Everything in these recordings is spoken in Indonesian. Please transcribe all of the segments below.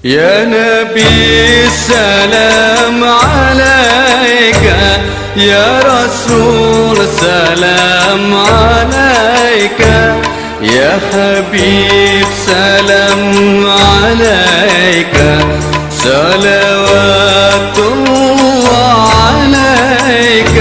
يا نبي السلام عليك، يا رسول سلام عليك، يا حبيب سلام عليك، صلوات الله عليك.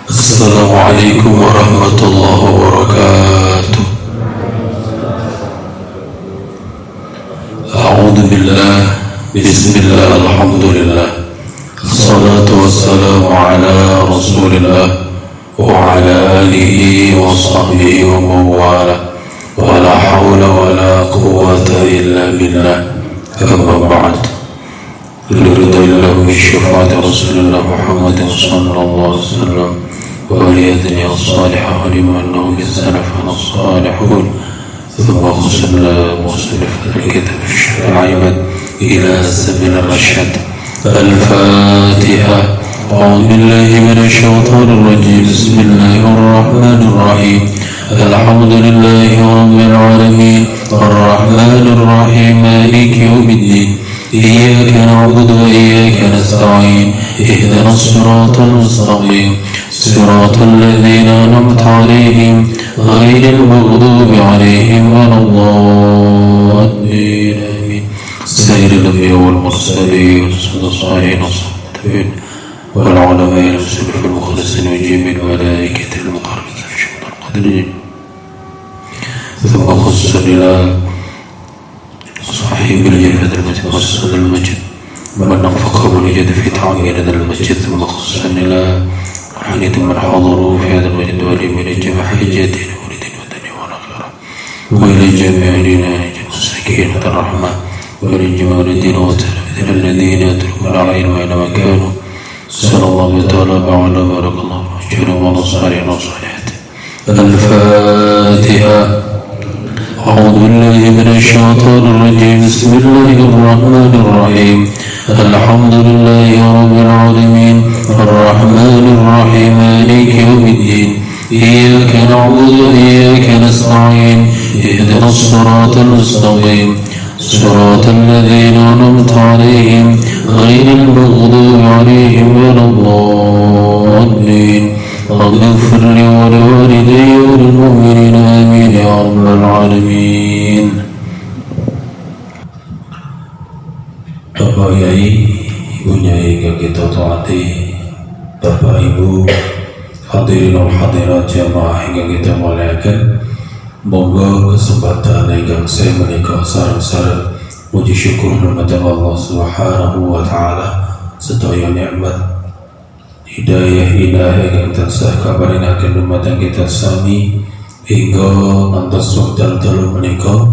السلام عليكم ورحمة الله وبركاته. أعوذ بالله، بسم الله، الحمد لله، الصلاة والسلام على رسول الله وعلى آله وصحبه ومن والاه، ولا حول ولا قوة إلا بالله. أما بعد، لرضا الله بشفاعة رسول الله محمد صلى الله عليه وسلم وليدني الصالحة ولما أنه بالسلفنا الصالحون، ثم خصنا مصنف الكتاب الشرع عيبا إلى سبيل الرشاد. الفاتحة. أعوذ بالله من الشيطان الرجيم. بسم الله الرحمن الرحيم. الحمد لله رب العالمين، الرحمن الرحيم، مالك يوم الدين، إياك نعبد وإياك نستعين، اهدنا الصراط المستقيم، صراط الذين أنعمت عليهم غير المغضوب عليهم ولا الضالين. آمين. سيد الأنبياء والمرسلين والصالحين والصالحين والعلماء المسلمين المخلصين وجميع الملائكة المقربين شهود القدرين. ثم خص إلى صاحب الجنة المتوسط المجد من نفقه ونجد في تعمير المسجد. ثم خص إلى حنيت من حضروا في هذا المجد ولمن جمع حاجاتنا ولدين ودنيا والآخرة، وإلى جميع المساكين الرحمة، وإلى جميع الدين والتلاميذ الذين يتركون العلم أينما كانوا. صلى الله تعالى وعلى بارك الله وجعلهم على الصالحين والصالحات. الفاتحة. أعوذ بالله من الشيطان الرجيم. بسم الله الرحمن الرحيم. الحمد لله رب العالمين، الرحمن الرحيم، مالك يوم الدين، إياك نعبد وإياك نستعين، اهدنا الصراط المستقيم، صراط الذين أنعمت عليهم غير المغضوب عليهم ولا الضالين. رب اغفر لي ولوالدي وللمؤمنين آمين يا رب العالمين. Bapak Yai, Ibu Nyai yang kita taati, Bapak Ibu hadirin wal hadirat jamaah yang kita muliakan, monggo kesempatan yang saya menikah sarang-sarang puji syukur kepada Allah Subhanahu wa Ta'ala sedaya nikmat hidayah ilahi yang tansah kabarinaken dumateng kita sami hingga ngantos wekdal dalu menika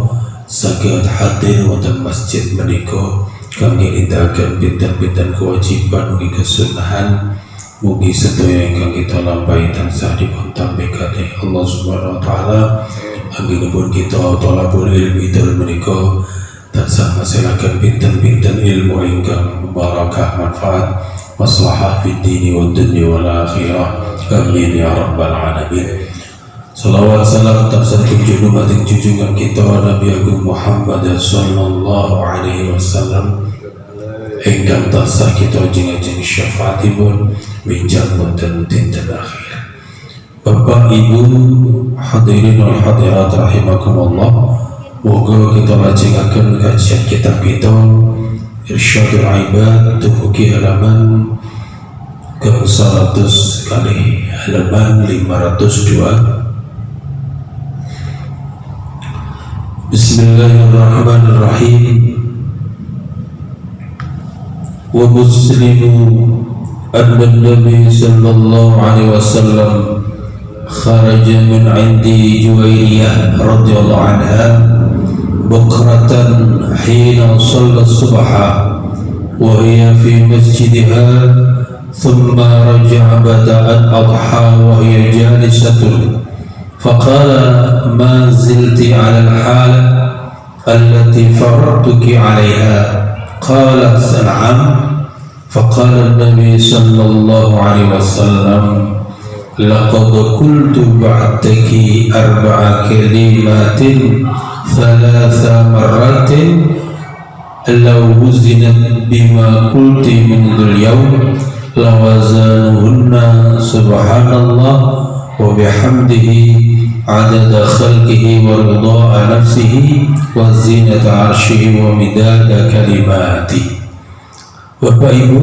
saged hadir wonten masjid menika kangge nindahaken pinten-pinten kewajiban ugi kesunahan. Mugi sedaya ingkang kita lampahi tansah dipun tampi kalih Allah Subhanahu wa Ta'ala. Anggenipun kita thalabul ilmi dalem menika tansah ngasilaken pinten-pinten ilmu ingkang barakah manfaat maslahah fid dini wad dunya wal akhirah. Amin ya rabbal alamin. Salawat salam tansah tuju dumateng junjungan kita Nabi Agung Muhammad sallallahu alaihi wasallam ingkang tansah kita ajeng-ajeng syafaatipun minjang wonten dinten akhir. Bapak Ibu hadirin wal hadirat rahimakumullah, moga kita lajengaken kajian kitab kita Irsyadul Ibad dumugi halaman ke 100 kali halaman 502. Bismillahirrahmanirrahim. Wa muslimu anna an-nabiy sallallahu alaihi wasallam kharaja min 'indi Juwayriyah radhiyallahu anha bukratan hina shalla subha wa hiya fi masjidha ثم رجع بدأ الأضحى وهي جالسة فقال ما زلت على الحالة التي فرضتك عليها؟ قالت نعم. فقال النبي صلى الله عليه وسلم لقد قلت بعدك 4 كلمات 3 مرات لو وزنت بما قلت منذ اليوم لوزنهن سبحان الله وبحمده عدد خلقه ورضاء نفسه وزينة عرشه ومداد كلماته. Bapak Ibu,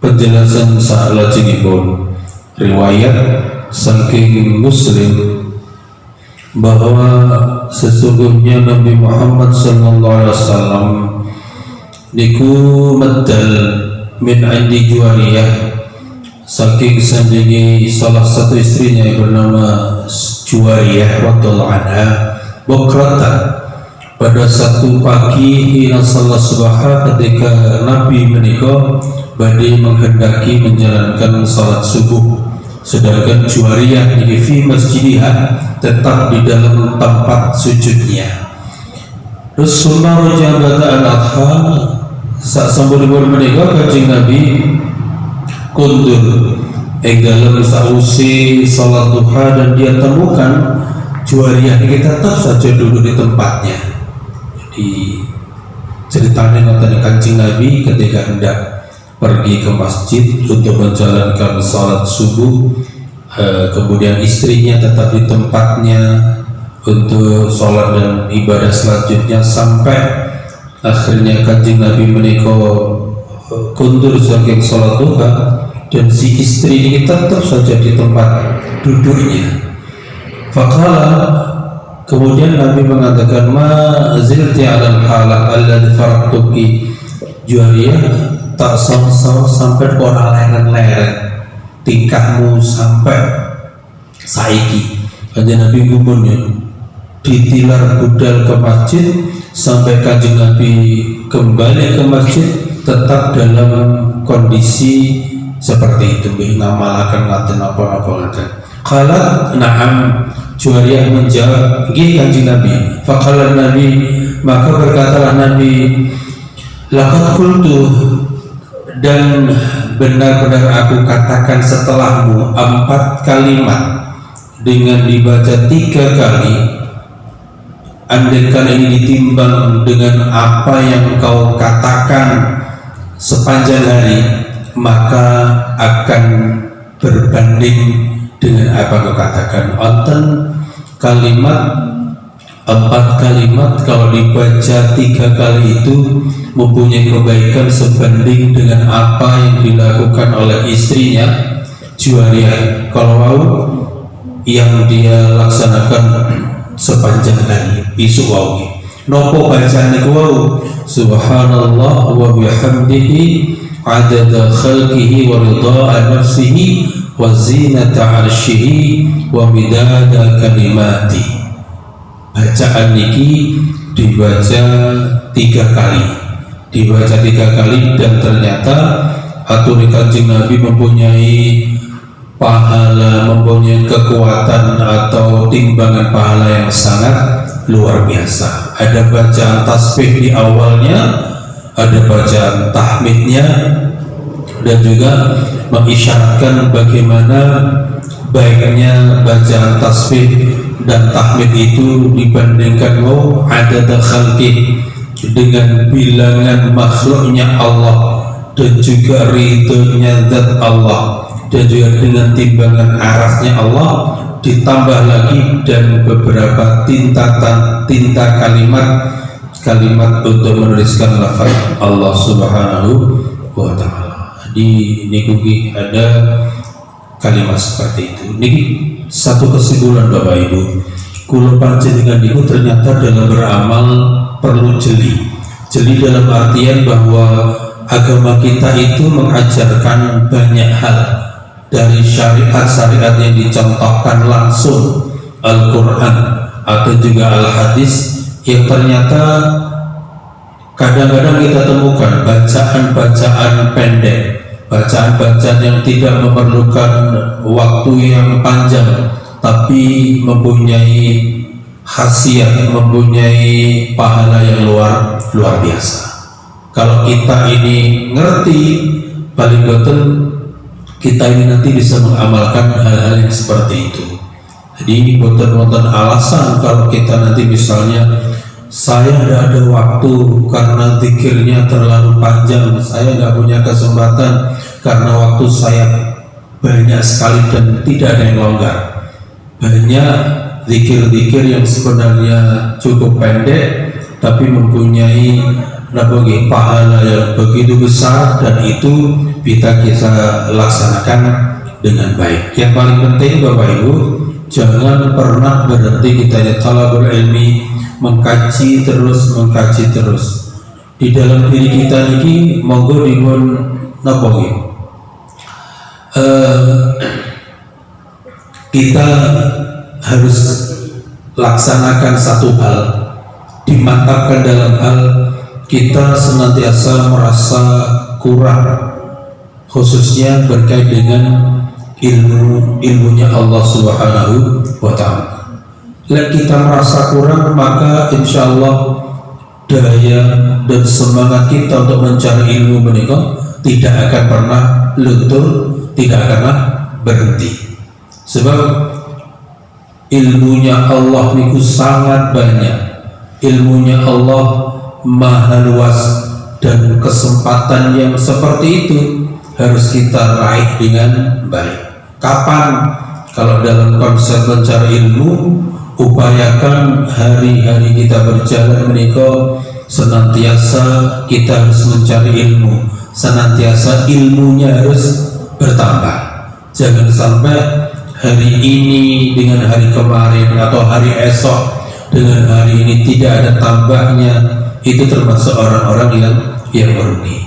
penjelasan salajengipun riwayat saking Muslim bahwa sesungguhnya Nabi Muhammad sallallahu alaihi wasallam niku medal min indi Juwariyah saking sandingi salah satu istrinya yang bernama Juwariyah radhiyallahu anha bukratan pada satu pagi hina salat subha ketika Nabi menikah badai menghendaki menjalankan salat subuh, sedangkan Juwariyah di fi masjidihah tetap di dalam tempat sujudnya. Terus summa roja bata al-adha saat sambung menikah kanjeng Nabi kundur dalam sausi salat duha dan dia temukan Juwariyah ini tetap saja duduk di tempatnya. Jadi ceritanya nonton kancing Nabi ketika hendak pergi ke masjid untuk menjalankan salat subuh, kemudian istrinya tetap di tempatnya untuk salat dan ibadah selanjutnya sampai akhirnya kancing Nabi menikah kundur saking salat duha dan si istri ini tetap saja di tempat duduknya. Faqala, kemudian Nabi mengatakan ma zilti 'alal halah alladzi faratuki. Juwariyah tak sampai ora leren-leren tingkahmu sampai saiki. Kanjeng Nabi gumunnya ditilar budal ke masjid sampai kanjeng Nabi kembali ke masjid tetap dalam kondisi seperti itu, ngamalaken ngaten apa-apa ngaten. Qala na'am. Juwariyah menjawab, "Nggih kanjeng Nabi." Faqala Nabi, maka berkatalah Nabi, "Laqad qultu," dan benar-benar aku katakan setelahmu 4 kalimat dengan dibaca 3 kali. Andaikan ini ditimbang dengan apa yang kau katakan sepanjang hari, maka akan berbanding dengan apa kau katakan. Onten kalimat 4 kalimat kalau dibaca 3 kali itu mempunyai kebaikan sebanding dengan apa yang dilakukan oleh istrinya Juwariyah kalau yang dia laksanakan sepanjang hari isu wau. Nopo bacaan niku wau subhanallah wa bihamdihi adada khalqihi wa ridha nafsihi wa zinata arsyihi wa midada kalimati. Bacaan niki dibaca 3 kali, dan ternyata atur kanjeng Nabi mempunyai pahala, mempunyai kekuatan atau timbangan pahala yang sangat luar biasa. Ada bacaan tasbih di awalnya, ada bacaan tahmidnya, dan juga mengisyaratkan bagaimana baiknya bacaan tasbih dan tahmid itu dibandingkan adad khalqi dengan bilangan makhluknya Allah dan juga ridhonya zat Allah dan juga dengan timbangan arasnya Allah ditambah lagi dan beberapa tinta kalimat untuk menuliskan lafaz Allah Subhanahu wa ta'ala. Di nikuki ada kalimat seperti itu. Niki satu kesimpulan Bapak Ibu, kula panjenengan itu ternyata dalam beramal perlu jeli dalam artian bahwa agama kita itu mengajarkan banyak hal dari syariat yang dicontohkan langsung Al-Quran atau juga Al-Hadis yang ternyata kadang-kadang kita temukan bacaan-bacaan pendek bacaan-bacaan yang tidak memerlukan waktu yang panjang tapi mempunyai khasiat, mempunyai pahala yang luar biasa. Kalau kita ini ngerti, paling betul kita ini nanti bisa mengamalkan hal-hal yang seperti itu. Jadi ini bukan alasan kalau kita nanti misalnya saya tidak ada waktu karena zikirnya terlalu panjang, saya nggak punya kesempatan karena waktu saya banyak sekali dan tidak ada yang longgar. Banyak zikir-zikir yang sebenarnya cukup pendek tapi mempunyai pahala yang begitu besar, dan itu kita laksanakan dengan baik. Yang paling penting Bapak Ibu, jangan pernah berhenti kita talabul ilmi, mengkaji terus di dalam diri kita ini. Monggo dipun napa nggih, kita harus laksanakan satu hal, dimantapkan dalam hal kita senantiasa merasa kurang, khususnya berkait dengan ilmunya Allah Subhanahu wa Ta'ala. Bila kita merasa kurang, maka insya Allah daya dan semangat kita untuk mencari ilmu menikah tidak akan pernah luntur, tidak akan pernah berhenti. Sebab ilmunya Allah itu sangat banyak, ilmunya Allah maha luas, dan kesempatan yang seperti itu harus kita raih dengan baik. Kapan? Kalau dalam konsep mencari ilmu, upayakan hari-hari kita berjalan menikah senantiasa kita harus mencari ilmu, senantiasa ilmunya harus bertambah. Jangan sampai hari ini dengan hari kemarin atau hari esok dengan hari ini tidak ada tambahnya. Itu termasuk orang-orang yang merugi.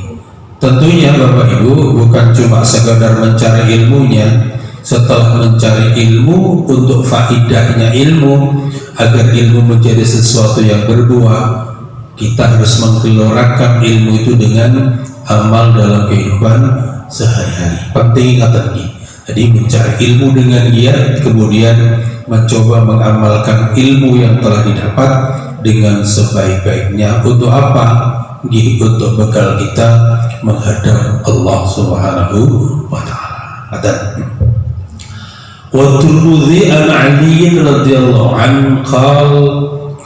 Tentunya Bapak Ibu bukan cuma sekedar mencari ilmunya. Setelah mencari ilmu untuk faidahnya ilmu, agar ilmu menjadi sesuatu yang berbuah, kita harus menggelorakan ilmu itu dengan amal dalam kehidupan sehari-hari. Penting ingat ini. Jadi mencari ilmu dengan giat, kemudian mencoba mengamalkan ilmu yang telah didapat dengan sebaik-baiknya. Untuk apa? Untuk bekal kita menghadap Allah Subhanahu wa Ta'ala. Wa Tirmidzi an Ali radhiyallahu anhu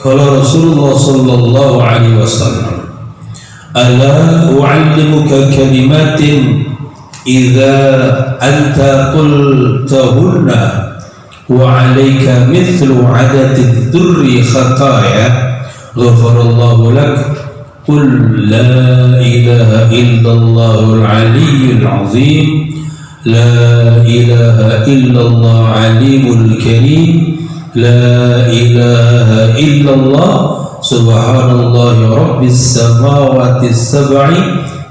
qala Rasulullah sallallahu alaihi wasallam, ala u'allimuka kalimatin idza anta qultahunna وعليك مثل عدد الذر خطايا غفر الله لك قل لا إله إلا الله العلي العظيم لا إله إلا الله عليم الكريم لا إله إلا الله سبحان الله رب السماوات السبع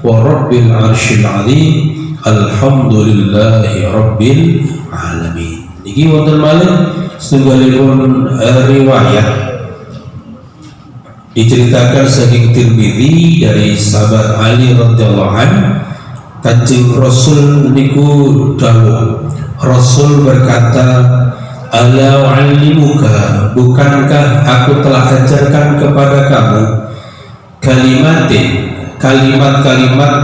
ورب العرش العظيم الحمد لله رب العالمين. Niki wonten malih setunggalipun riwayat diceritakan saking Tirmidzi dari sahabat Ali radhiyallahu anhu, Kanjeng Rasul niku dawuh, Rasul berkata, ala u'allimuka, bukankah aku telah ajarkan kepada kamu kalimat-kalimat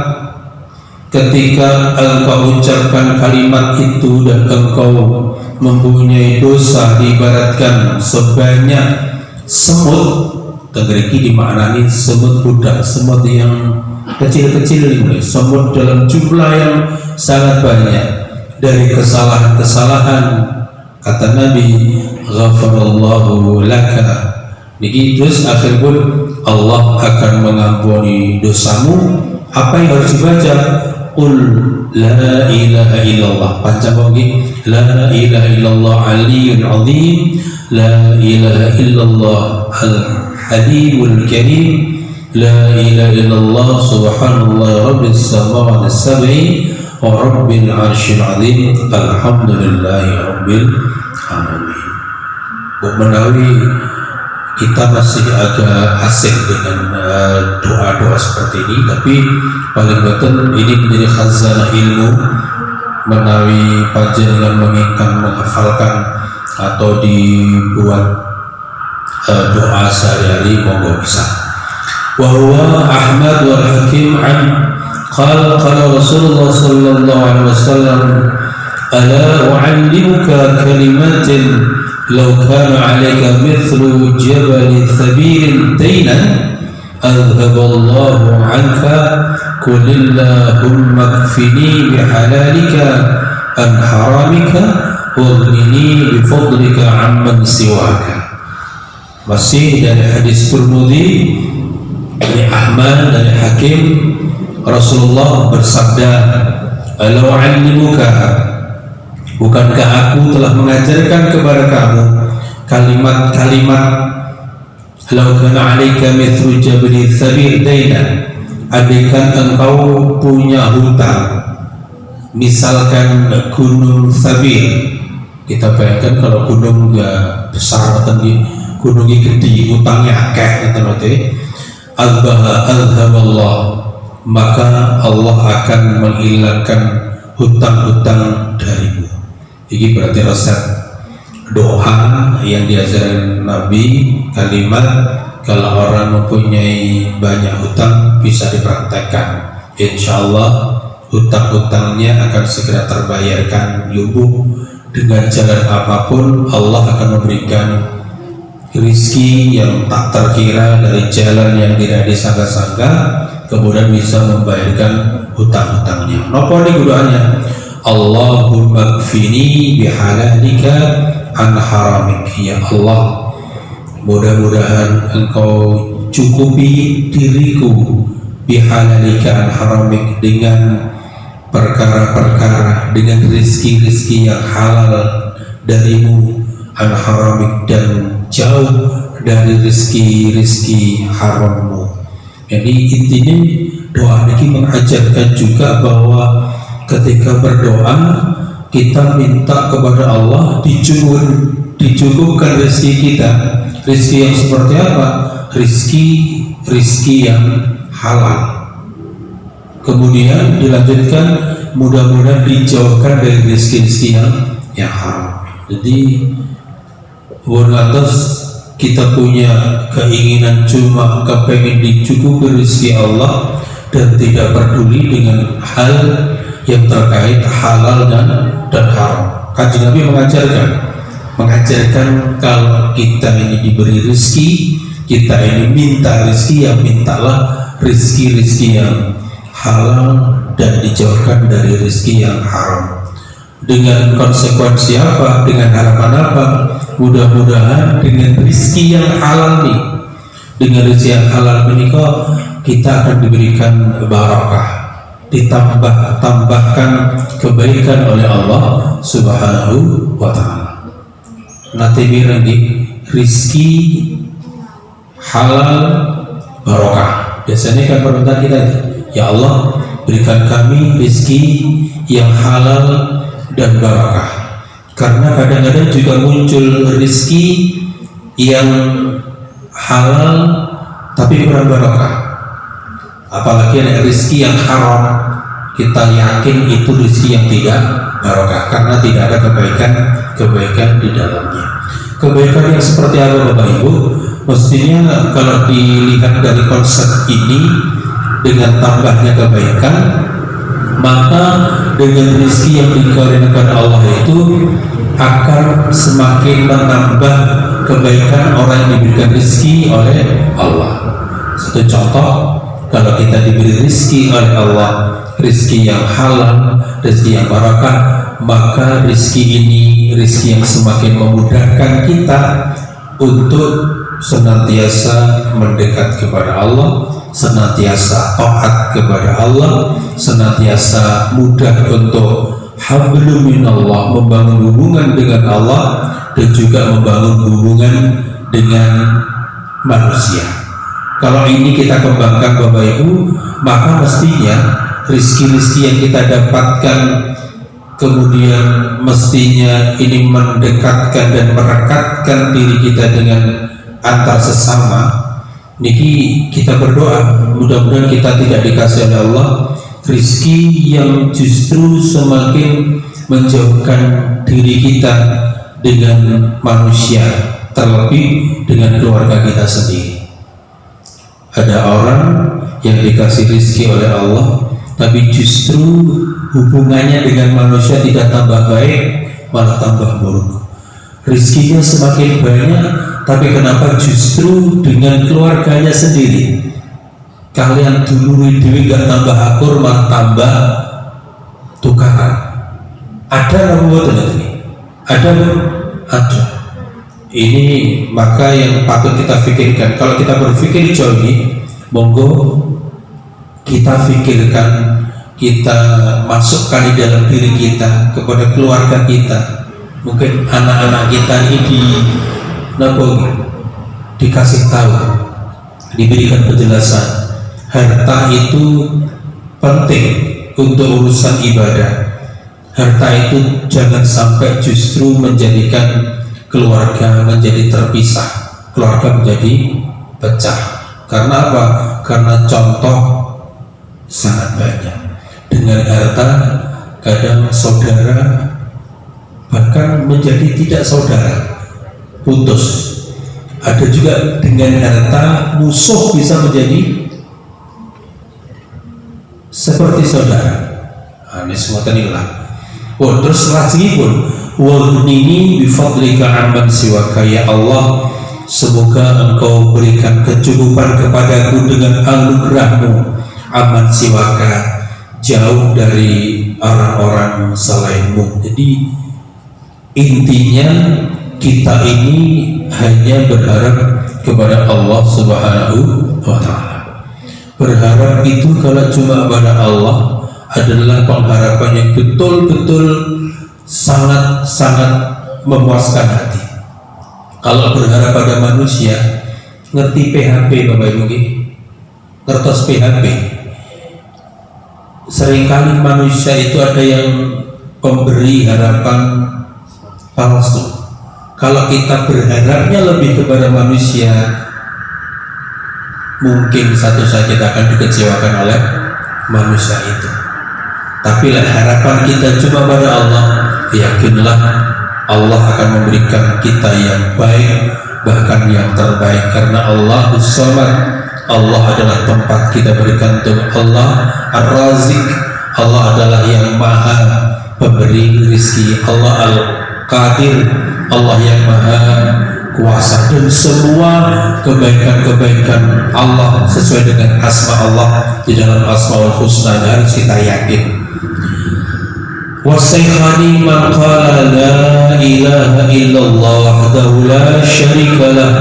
ketika engkau ucapkan kalimat itu dan engkau mempunyai dosa diibaratkan sebanyak semut. Tegeriki dimaknani semut budak, semut yang kecil-kecil ini, semut dalam jumlah yang sangat banyak dari kesalahan-kesalahan. Kata Nabi, ghafarallahu laka, niki terus akhir pun Allah akan mengampuni dosamu. Apa yang harus dibaca? Qul la ilaha illallah, panjang lagi, la ilaha illallah aliyun azim, la ilaha illallah al-halimul karim, la ilaha illallah subhanallah rabbis samawati sab'i wa rabbil arsyil azim, alhamdulillahi rabbil alamin. Menawi kita masih agak asing dengan doa-doa seperti ini, tapi paling betul ini menjadi khazanah ilmu menawi panjenengan menginginkan menghafalkan atau dibuat doa sehari-hari, monggo bisa. Wa huwa Ahmad wal Hakim an qala Rasulullah sallallahu alaihi wasallam ala u'allimuka kalimatin لو كان عليك مثل جبل ثبير دينا أذهب الله عنك قل اللهم اكفني بحلالك عن حرامك واغنني بفضلك عمن سواك. Masih dari hadis Tirmidzi, dari Ahmad, dari Hakim, Rasulullah bersabda, "Ala u'allimuka, bukankah aku telah mengajarkan kepada kamu kalimat-kalimat law kana 'alaika mithlu jabali thabir dainan, andaikan engkau punya hutang misalkan gunung Thabir." Kita bayangkan kalau gunung ya besar tinggi, gunungnya gede, hutangnya akeh gitu nanti. Azhaballah, maka Allah akan menghilangkan hutang-hutang darimu. Ini berarti resep doa yang diajarkan Nabi, kalimat kalau orang mempunyai banyak hutang bisa dipraktekkan. Insya Allah hutang-hutangnya akan segera terbayarkan lubuh. Dengan jalan apapun Allah akan memberikan rizki yang tak terkira dari jalan yang tidak disangka-sangka, kemudian bisa membayarkan hutang-hutangnya. Napa ini doanya? Allahumma kfini bihalalika an haramik. Ya Allah, mudah-mudahan engkau cukupi diriku bihalalika an haramik, dengan perkara-perkara, dengan rizki-rizki yang halal darimu, an haramik, dan jauh dari rizki-rizki harammu. Jadi intinya doa ini mengajarkan juga bahwa ketika berdoa kita minta kepada Allah dicukupkan rezeki kita. Rezeki yang seperti apa? Rezeki yang halal. Kemudian dilanjutkan, mudah-mudahan dijauhkan dari rezeki yang haram. Jadi atas kita punya keinginan cuma kepengen dicukupi rezeki Allah dan tidak peduli dengan hal yang terkait halal dan haram. Kanjeng Nabi mengajarkan kalau kita ini diberi rezeki, kita ini minta rezeki, ya mintalah rezeki yang halal dan dijauhkan dari rezeki yang haram. Dengan konsekuensi apa? Dengan harapan apa? Mudah-mudahan dengan rezeki yang halal nih, dengan rezeki yang halal ini kok kita akan diberikan barakah, ditambahkan kebaikan oleh Allah Subhanahu wa ta'ala. Nanti lagi rizki halal barokah. Biasanya kan permintaan kita, ya Allah berikan kami rizki yang halal dan barokah. Karena kadang-kadang juga muncul rizki yang halal tapi kurang barokah. Apalagi ada rezeki yang haram, kita yakin itu rezeki yang tidak barokah karena tidak ada kebaikan di dalamnya. Kebaikan yang seperti apa Bapak Ibu? Mestinya kalau dilihat dari konsep ini, dengan tambahnya kebaikan, maka dengan rezeki yang dikarenakan Allah itu akan semakin menambah kebaikan orang yang diberikan rezeki oleh Allah. Satu contoh, kalau kita diberi rizki oleh Allah, rizki yang halal, rizki yang barakah, maka rizki ini rizki yang semakin memudahkan kita untuk senantiasa mendekat kepada Allah, senantiasa taat kepada Allah, senantiasa mudah untuk hablum minallah, membangun hubungan dengan Allah dan juga membangun hubungan dengan manusia. Kalau ini kita kembangkan Bapak Ibu, maka mestinya rizki-rizki yang kita dapatkan kemudian mestinya ini mendekatkan dan merekatkan diri kita dengan antar sesama niki kita berdoa mudah-mudahan kita tidak dikasih oleh Allah rizki yang justru semakin menjauhkan diri kita dengan manusia, terlebih dengan keluarga kita sendiri. Ada orang yang dikasih rizki oleh Allah tapi justru hubungannya dengan manusia tidak tambah baik, malah tambah buruk. Rizkinya semakin banyak, tapi kenapa justru dengan keluarganya sendiri? Kalian dulu duit gak tambah akur, malah tambah tukaran. Ada nomor ini? Ada. Ini maka yang patut kita pikirkan. Kalau kita berpikir jauh ini, monggo kita pikirkan, kita masukkan di dalam diri kita, kepada keluarga kita. Mungkin anak-anak kita ini dikasih tahu, diberikan penjelasan. Harta itu penting untuk urusan ibadah. Harta itu jangan sampai justru menjadikan keluarga menjadi terpisah, keluarga menjadi pecah. Karena apa? Karena contoh sangat banyak. Dengan harta kadang saudara bahkan menjadi tidak saudara, putus. Ada juga dengan harta musuh bisa menjadi seperti saudara. Ini semua tadilah. Terus lagi pun waghnini bifadlika amman siwaka, ya Allah, semoga engkau berikan kecukupan kepadaku dengan anugerahmu amman siwaka, jauh dari orang-orang selainmu. Jadi intinya kita ini hanya berharap kepada Allah Subhanahu wa ta'ala. Berharap itu kalau cuma pada Allah adalah pengharapan yang betul-betul sangat-sangat memuaskan hati. Kalau berharap pada manusia, ngerti PHP Bapak Ibu, ngertos PHP. Seringkali manusia itu ada yang pemberi harapan palsu. Kalau kita berharapnya lebih kepada manusia, mungkin satu saat kita akan dikecewakan oleh manusia itu. Tapi harapan kita cuma pada Allah, yakinlah Allah akan memberikan kita yang baik, bahkan yang terbaik. Karena Allahus Samad, Allah adalah tempat kita bergantung. Allah Ar-Razik, Allah adalah yang maha pemberi rizki. Allah Al-Qadir, Allah yang maha kuasa. Dan semua kebaikan-kebaikan Allah sesuai dengan asma Allah di dalam Asmaul Husna harus kita yakin. Wasaykhani man qala la ilaha illallah wahdahu la syarika lah,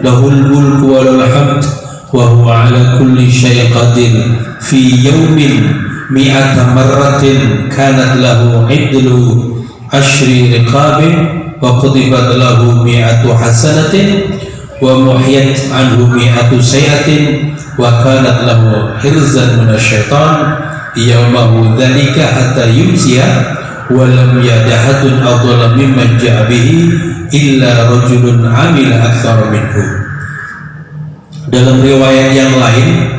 lahul mulku wa lahul hamd wa huwa ala kulli syai'in qadir, fi yawmin mi'ata marratin kanat lahu idlu ashri riqabin wa qudibat lahu mi'atu hasanatin wa muhiyat anhu mi'atu sayatin wa kanat lahu hirzan minasyaitan yawmahu dhalika hatta yumsiya wa lam yadahadun adhala mimman ja'a bihi illa rajulun amila akthar minhu. Dalam riwayat yang lain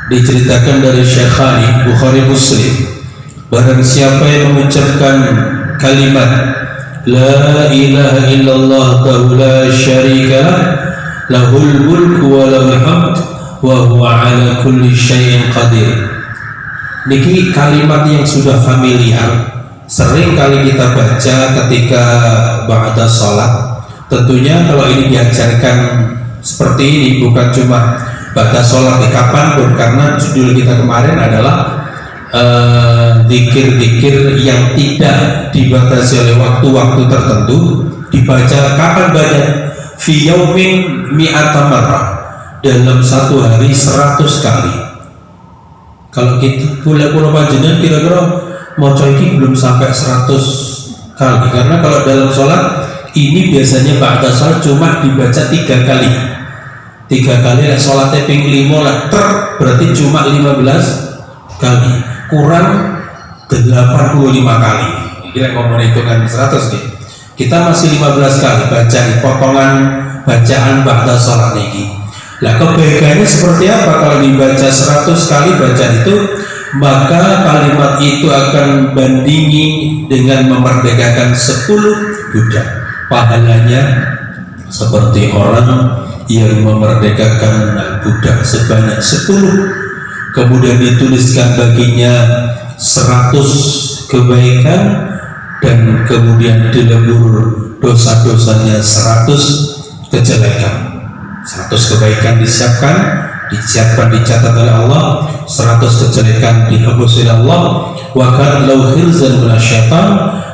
diceritakan dari Syekhani Bukhari Muslim, barang siapa yang mengucapkan kalimat la ilaha illallah la syarika lahul mulku wa lahul hamd wa huwa ala kulli syai'in qadir. Niki kalimat yang sudah familiar, sering kali kita baca ketika ba'da sholat. Tentunya kalau ini diajarkan seperti ini, bukan cuma ba'da sholat di kapanpun, karena judul kita kemarin adalah zikir-zikir yang tidak dibatasi oleh waktu-waktu tertentu, dibaca kapan baca? Fi yaumin mi'ata marrah, dalam satu hari 100 kali. Kalau kita pulau panjenengan kira-kira mau ini belum sampai 100 kali, karena kalau dalam sholat ini biasanya ba'da sholat cuma dibaca 3 kali. 3 kali lah sholatnya ping 5 lah berarti cuma 15 kali, kurang 85 kali. Kira ngomong hitungan 100 nih, kita masih 15 kali baca di potongan bacaan ba'da salat niki. Lah kebaikannya seperti apa kalau dibaca 100 kali bacaan itu, maka kalimat itu akan bandingi dengan memerdekakan 10 budak. Pahalanya seperti orang yang memerdekakan budak sebanyak 10, kemudian dituliskan baginya 100 kebaikan dan kemudian dilebur dosa-dosanya 100 kejelekan. 100 kebaikan disiapkan dicatat oleh Allah, 100 kejelekan dihapus oleh Allah. Wa kana lahu hirzan minasyaitan,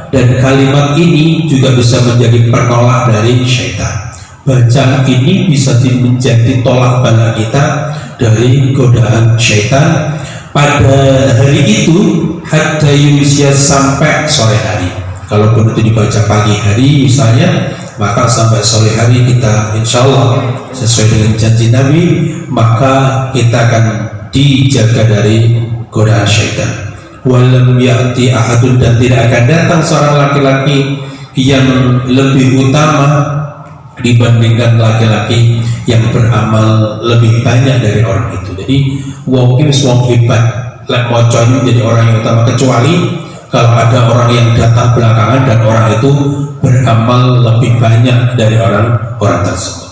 dan kalimat ini juga bisa menjadi penolak dari syaitan. Bacaan ini bisa menjadi tolak bala kita dari godaan syaitan pada hari itu hatta yusya, sampai sore hari. Kalaupun itu dibaca pagi hari misalnya, maka sampai sore hari kita insya Allah sesuai dengan janji Nabi, maka kita akan dijaga dari godaan syaitan. Walam ya'ti ahadun, dan tidak akan datang seorang laki-laki yang lebih utama dibandingkan laki-laki yang beramal lebih banyak dari orang itu. Jadi wong hebat lek maca ini menjadi orang yang utama, kecuali kalau ada orang yang datang belakangan dan orang itu beramal lebih banyak dari orang tersebut.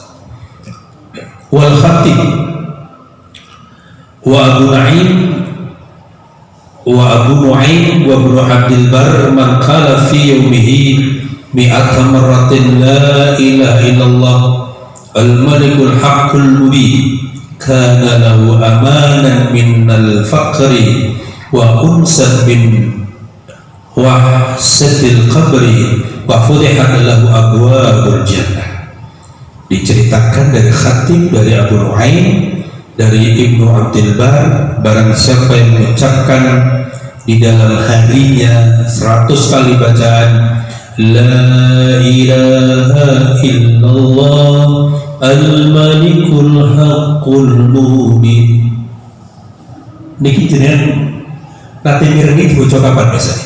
Wal khatib wa Abu Nu'aim wa Ibnu Abdul Barr man qala fi yawmihi mi'ata marratin la ilaha illallah al-malikul haqqul mubin kana lahu amanan minal faqri wa unsan min wahsatil qabri wa fudihat lahu abwabul jannah. Diceritakan dari khatib, dari Abu Nu'aim, dari Ibnu Abdul Barr, barang siapa yang mengucapkan di dalam harinya 100 kali bacaan La ilaha illallah al-malikul haqqul mubin, niki jenengan nate mirengi dibaca kapan biasanya?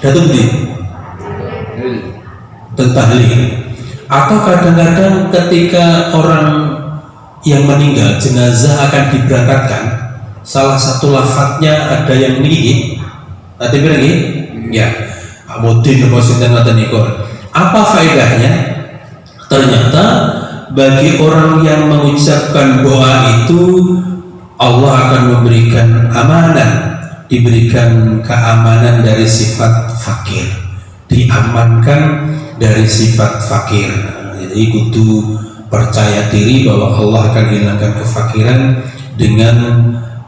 Datuk di tahlil, atau kadang-kadang ketika orang yang meninggal, jenazah akan diberangkatkan, salah satu lafadznya ada yang niki nanti lagi ya Mudin apa faedahnya? Ternyata bagi orang yang mengucapkan doa itu, Allah akan memberikan amanah, diberikan keamanan dari sifat fakir, diamankan dari sifat fakir. Jadi kudu percaya diri bahwa Allah akan hilangkan kefakiran dengan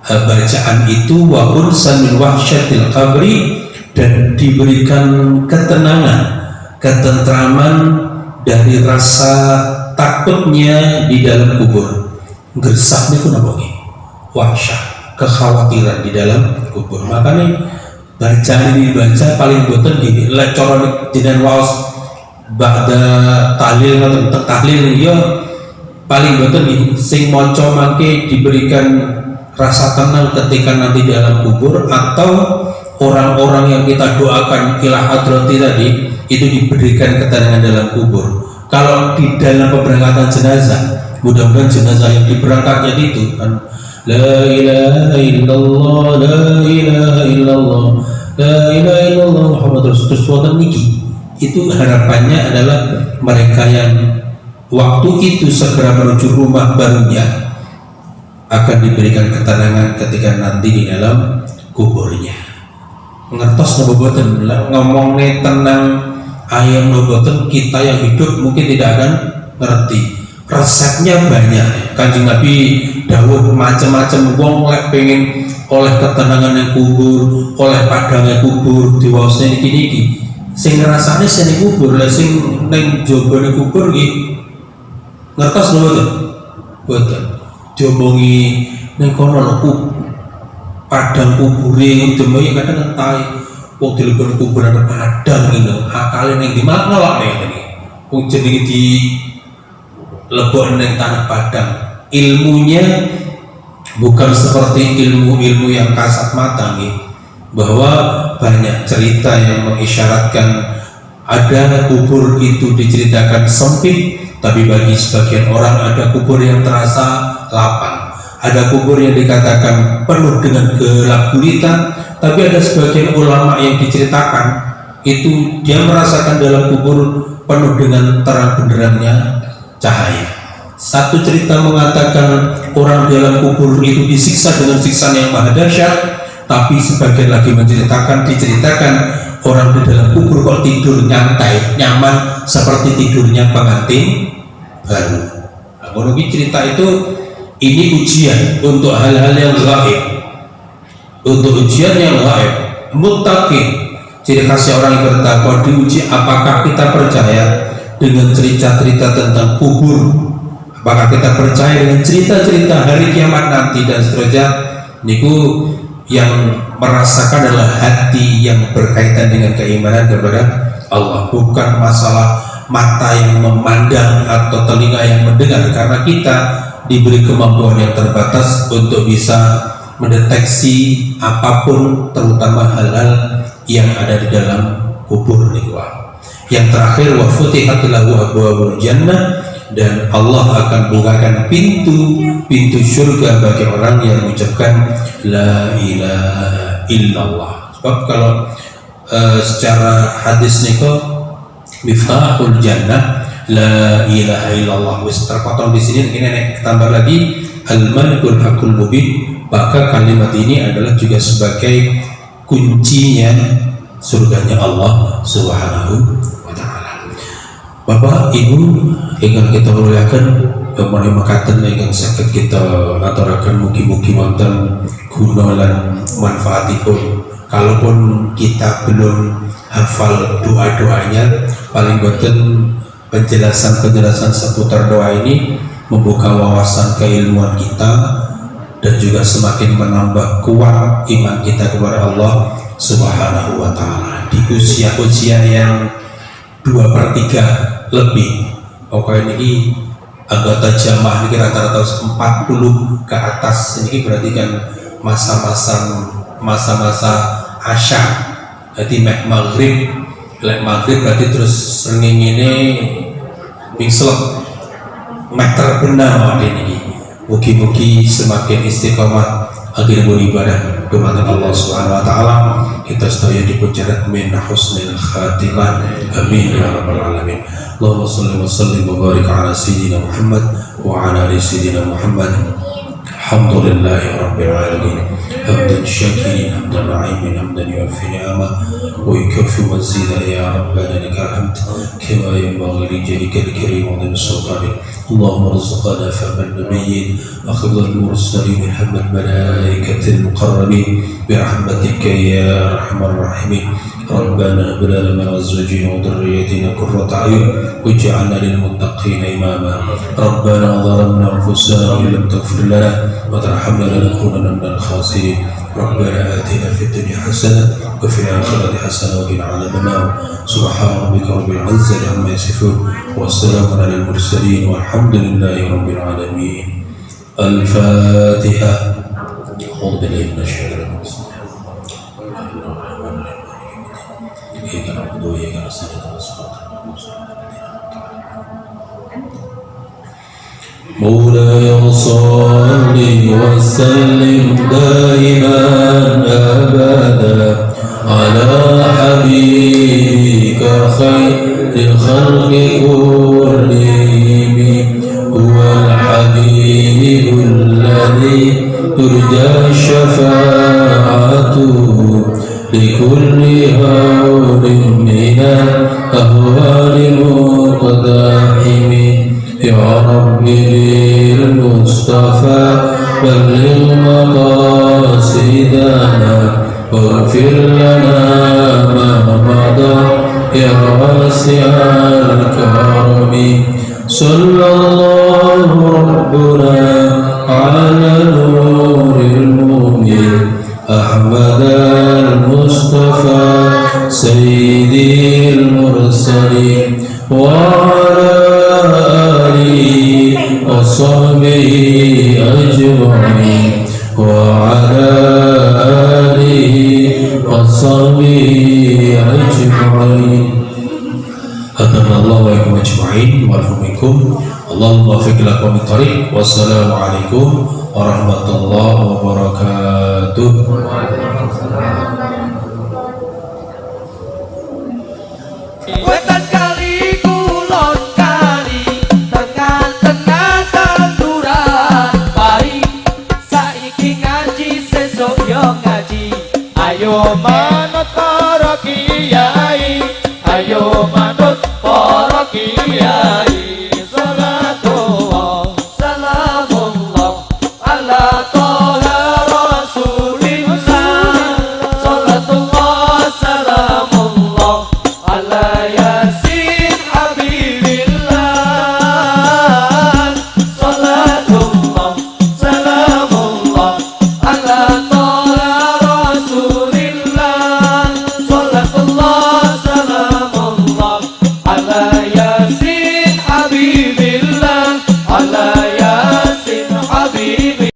bacaan itu, wa unsan min wahsyatil qabri, dan diberikan ketenangan, ketentraman dari rasa takutnya di dalam kubur. Gersaknya itu apa nih? Wahsyah, kekhawatiran di dalam kubur. Makanya bacaan ini dibaca paling boten gini, lecoran jenengan waos ba'da tahlil atau tahlil ya paling boten gini, sing maca mangke diberikan rasa tenang ketika nanti di dalam kubur, atau orang-orang yang kita doakan ila hadrati tadi itu diberikan ketenangan dalam kubur. Kalau di dalam pemberangkatan jenazah, mudah-mudahan jenazah yang diberangkatnya itu kan la ilaha illallah la ilaha illallah la ilaha illallah Muhammad Rasulullah niki, itu harapannya adalah mereka yang waktu itu segera menuju rumah barunya akan diberikan ketenangan ketika nanti di dalam kuburnya. Ngertos noboten ngomongnya tenang ayam noboten, kita yang hidup mungkin tidak akan ngerti. Resepnya banyak. Kanjeng Nabi dawuh macam-macam wong lek pengen oleh ketenangan yang kubur, oleh padangnya kubur, diwaosne niki-niki. Sing ngrasane sing kubur, lek sing ning jabane kubur iki ngertos noboten? Boten. Diomongi ning kono lho padang kubure demoy kadang entai wong dilebur kuburan padang ngene akale ning di malah nolak ngene wong jenenge di lebok ning tanah padang. Ilmunya bukan seperti ilmu-ilmu yang kasat mata nih, bahwa banyak cerita yang mengisyaratkan Ada kubur itu diceritakan sempit, tapi bagi sebagian orang ada kubur yang terasa lapang. Ada kubur yang dikatakan penuh dengan gelap gulita, tapi ada sebagian ulama yang diceritakan itu dia merasakan dalam kubur penuh dengan terang benderangnya cahaya. Satu cerita mengatakan orang dalam kubur itu disiksa dengan siksaan yang maha dahsyat, tapi sebagian lagi diceritakan orang di dalam kubur kok tidur nyantai, nyaman seperti tidurnya pengantin baru. Nah, menurut cerita itu ini ujian untuk hal-hal yang gaib, untuk ujian yang gaib. Muttaqin, ciri khasnya orang yang bertakwa, diuji apakah kita percaya dengan cerita-cerita tentang kubur, apakah kita percaya dengan cerita-cerita hari kiamat nanti dan seterusnya. Niku yang merasakan adalah hati yang berkaitan dengan keimanan kepada Allah, bukan masalah mata yang memandang atau telinga yang mendengar, karena kita diberi kemampuan yang terbatas untuk bisa mendeteksi apapun, terutama hal-hal yang ada di dalam kubur. Yang terakhir, wa futihat lahu abwaabul jannah, dan Allah akan bukakan pintu surga bagi orang yang mengucapkan la ilaha illallah. Sebab kalau secara hadis niko miftahul jannah la ilaha illallah, wis terpotong di sini. Ini tambah lagi al malikul hakul mubin, maka kalimat ini adalah juga sebagai kuncinya surganya Allah Subhanahu wa ta'ala. Bapak Ibu ingin kita muliakan, kemarin makaten ingin sakit kita aturakan mugi-mugi wonten guna lan manfaatipun. Kalaupun kita belum hafal doa-doanya, paling boten penjelasan-penjelasan seputar doa ini membuka wawasan keilmuan kita dan juga semakin menambah kuat iman kita kepada Allah Subhanahu wa ta'ala. Di usia-usia yang 2/3 lebih, pokoknya ini anggota jamaah ini rata-rata 40 ke atas, ini berarti kan masa-masa asya. Jadi maghrib berarti terus sering ini pingselok meter benar ini. Mugi-mugi semakin istiqomah akhir beribadah kepada Allah Subhanahu wa ta'ala. Kita sedaya dipujarat min husnil khatimah, amin ya rabbal alamin. Allahumma salli wa sallim wa barik ala sayyidina Muhammad wa ala ali sayyidina Muhammad. Alhamdulillahi rabbil alamin, hamdan syakirin, hamdan na'imin, hamdan yuaffi ni'amah wa yukaffi mazida. Ya rabbana lakal hamd kama yanbaghi li jalika al-karim wa dhil sultani. اللهم ارزقنا فهم النبيين وخذ المرسلين وهم الملائكة المقربين برحمتك يا أرحم الراحمين. ربنا هب لنا من أزواجنا وذرياتنا قرة أعين واجعلنا للمتقين إماما. ربنا ظلمنا أنفسنا وإن لم تغفر لنا وترحمنا لنكونن من الخاسرين. ربنا آتنا في الدنيا حسنة وفي الآخرة حسنة وقنا عذاب النار. سبحان ربك رب العزة عما يصفون والسلام على المرسلين والحمد لله رب العالمين. الفاتحة. أعوذ بالله من الشيطان الرجيم. إياك نعبد وإياك نستعين اهدنا الصراط مولاي صل وسلم دائما أبدا على حبيبك خير الخلق كلهم. هو الحبيب الذي ترجى شفاعته لكل هول من الأهوال مقدحم. يا رب بالمصطفى بلغ مقاصدنا واغفر لنا ما مضى يا واسع الكرم. صلى الله ربنا على نور المؤمن أحمد المصطفى سيد المرسلين وعلى وصحبه أجمعين وعلى آله وصحبه أجمعين. hadanallahu wa iyyakum ajma'in wa minkum. Allahumma waffiq lakum thariq. Wassalamualaikum warahmatullahi wabarakatuh.